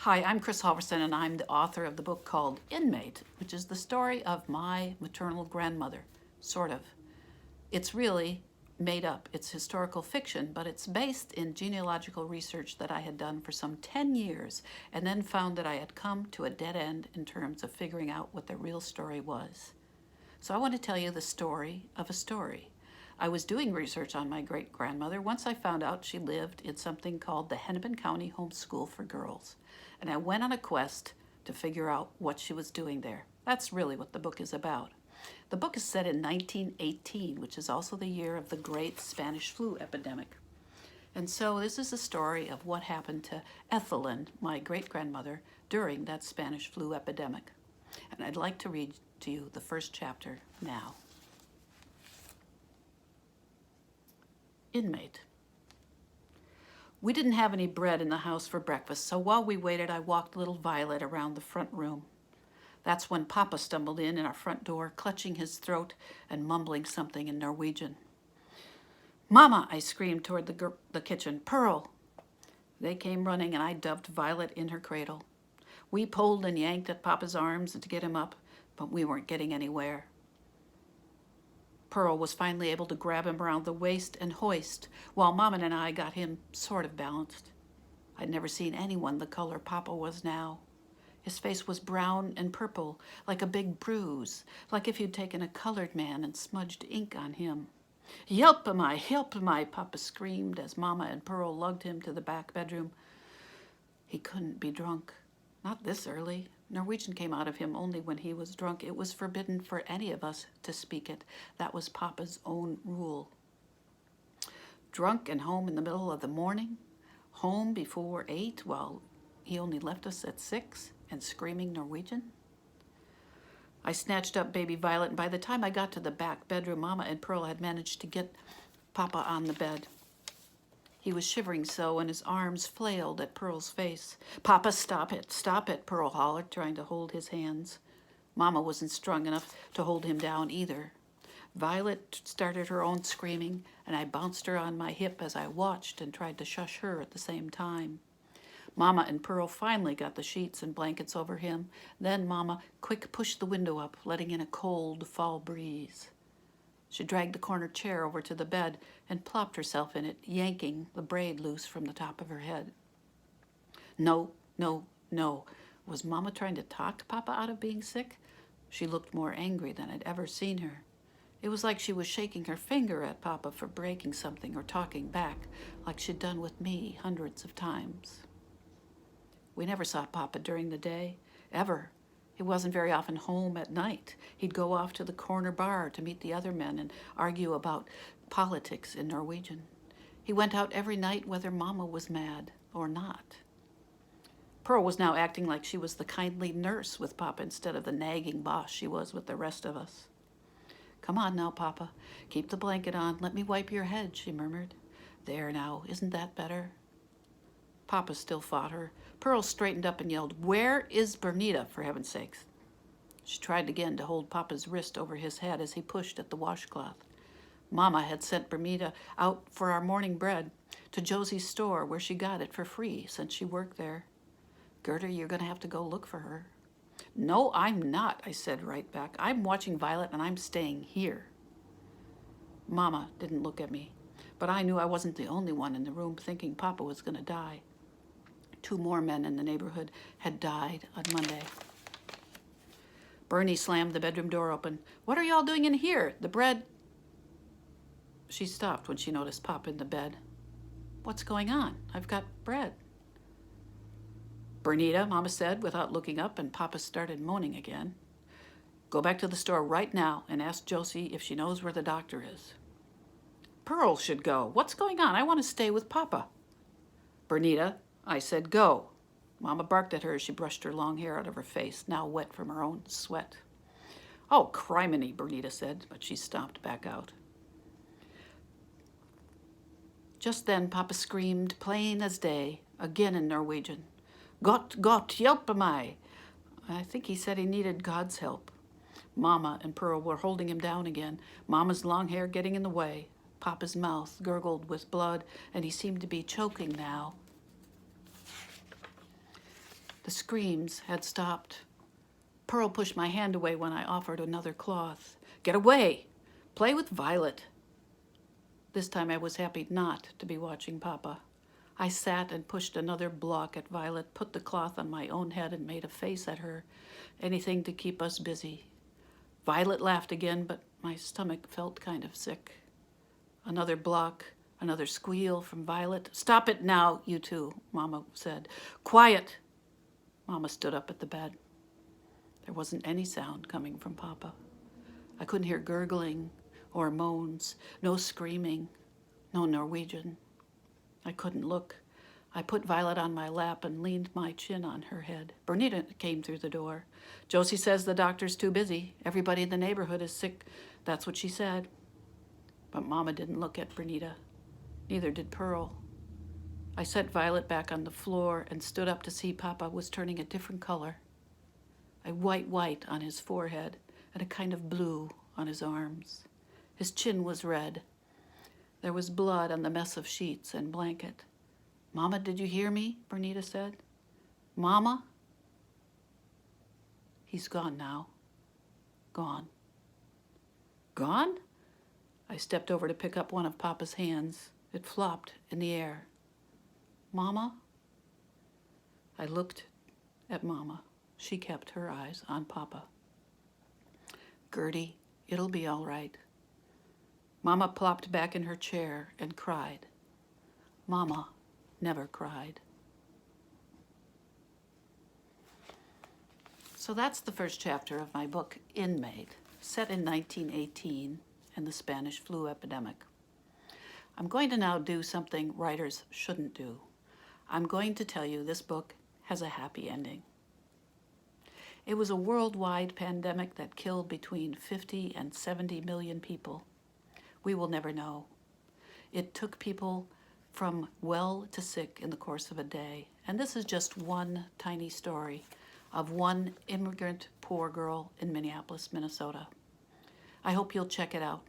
Hi, I'm Chris Halvorson, and I'm the author of the book called Inmate, which is the story of my maternal grandmother, sort of. It's really made up. It's historical fiction, but it's based in genealogical research that I had done for some 10 years, and then found that I had come to a dead end in terms of figuring out what the real story was. So I want to tell you the story of a story. I was doing research on my great grandmother once I found out she lived in something called the Hennepin County Home School for Girls. And I went on a quest to figure out what she was doing there. That's really what the book is about. The book is set in 1918, which is also the year of the great Spanish flu epidemic. And so this is a story of what happened to Ethelyn, my great grandmother, during that Spanish flu epidemic. And I'd like to read to you the first chapter now. Inmate. We didn't have any bread in the house for breakfast, so while we waited, I walked little Violet around the front room. That's when Papa stumbled in our front door, clutching his throat and mumbling something in Norwegian. "Mama!" I screamed toward the kitchen. "Pearl!" They came running, and I dumped Violet in her cradle. We pulled and yanked at Papa's arms to get him up, but we weren't getting anywhere. Pearl was finally able to grab him around the waist and hoist, while Mama and I got him sort of balanced. I'd never seen anyone the color Papa was now. His face was brown and purple, like a big bruise, like if you'd taken a colored man and smudged ink on him. "Help am I," Papa screamed as Mama and Pearl lugged him to the back bedroom. He couldn't be drunk. Not this early. Norwegian came out of him only when he was drunk. It was forbidden for any of us to speak it. That was Papa's own rule. Drunk and home in the middle of the morning? Home before 8? Well, he only left us at 6, and screaming Norwegian? I snatched up baby Violet, and by the time I got to the back bedroom, Mama and Pearl had managed to get Papa on the bed. He was shivering so, and his arms flailed at Pearl's face. "Papa, stop it," Pearl hollered, trying to hold his hands. Mama wasn't strong enough to hold him down either. Violet started her own screaming, and I bounced her on my hip as I watched and tried to shush her at the same time. Mama and Pearl finally got the sheets and blankets over him. Then Mama quick pushed the window up, letting in a cold fall breeze. She dragged the corner chair over to the bed and plopped herself in it, yanking the braid loose from the top of her head. No, no, no. Was Mama trying to talk Papa out of being sick? She looked more angry than I'd ever seen her. It was like she was shaking her finger at Papa for breaking something or talking back, like she'd done with me hundreds of times. We never saw Papa during the day, ever. He wasn't very often home at night. He'd go off to the corner bar to meet the other men and argue about politics in Norwegian. He went out every night whether Mama was mad or not. Pearl was now acting like she was the kindly nurse with Papa instead of the nagging boss she was with the rest of us. "Come on now, Papa. Keep the blanket on. Let me wipe your head," she murmured. "There now, isn't that better?" Papa still fought her. Pearl straightened up and yelled, "Where is Bernita, for heaven's sakes?" She tried again to hold Papa's wrist over his head as he pushed at the washcloth. Mama had sent Bernita out for our morning bread to Josie's store, where she got it for free since she worked there. "Gerda, you're going to have to go look for her." "No, I'm not," I said right back. "I'm watching Violet, and I'm staying here." Mama didn't look at me, but I knew I wasn't the only one in the room thinking Papa was going to die. 2 more men in the neighborhood had died on Monday. Bernie slammed the bedroom door open. "What are y'all doing in here? The bread—" She stopped when she noticed Papa in the bed. "What's going on? I've got bread." "Bernita," Mama said without looking up, and Papa started moaning again. "Go back to the store right now and ask Josie if she knows where the doctor is." "Pearl should go. What's going on? I want to stay with Papa." "Bernita," I said, "go." Mama barked at her as she brushed her long hair out of her face, now wet from her own sweat. "Oh, criminy," Bernita said, but she stomped back out. Just then Papa screamed, plain as day, again in Norwegian. "Gott, hjälp mig." I think he said he needed God's help. Mama and Pearl were holding him down again, Mama's long hair getting in the way. Papa's mouth gurgled with blood, and he seemed to be choking now. screams had stopped. Pearl pushed my hand away when I offered another cloth. "Get away! Play with Violet." This time I was happy not to be watching Papa. I sat and pushed another block at Violet, put the cloth on my own head and made a face at her. Anything to keep us busy. Violet laughed again, but my stomach felt kind of sick. Another block, another squeal from Violet. "Stop it now, you two," Mama said. "Quiet." Mama stood up at the bed. There wasn't any sound coming from Papa. I couldn't hear gurgling or moans, no screaming, no Norwegian. I couldn't look. I put Violet on my lap and leaned my chin on her head. Bernita came through the door. "Josie says the doctor's too busy. Everybody in the neighborhood is sick. That's what she said." But Mama didn't look at Bernita. Neither did Pearl. I set Violet back on the floor and stood up to see Papa was turning a different color. A white on his forehead and a kind of blue on his arms. His chin was red. There was blood on the mess of sheets and blanket. "Mama, did you hear me?" Bernita said. "Mama?" "He's gone now. Gone." "Gone?" I stepped over to pick up one of Papa's hands. It flopped in the air. "Mama?" I looked at Mama. She kept her eyes on Papa. "Gertie, it'll be all right." Mama plopped back in her chair and cried. Mama never cried. So that's the first chapter of my book, Inmate, set in 1918 and the Spanish flu epidemic. I'm going to now do something writers shouldn't do. I'm going to tell you this book has a happy ending. It was a worldwide pandemic that killed between 50 and 70 million people. We will never know. It took people from well to sick in the course of a day. And this is just one tiny story of one immigrant poor girl in Minneapolis, Minnesota. I hope you'll check it out.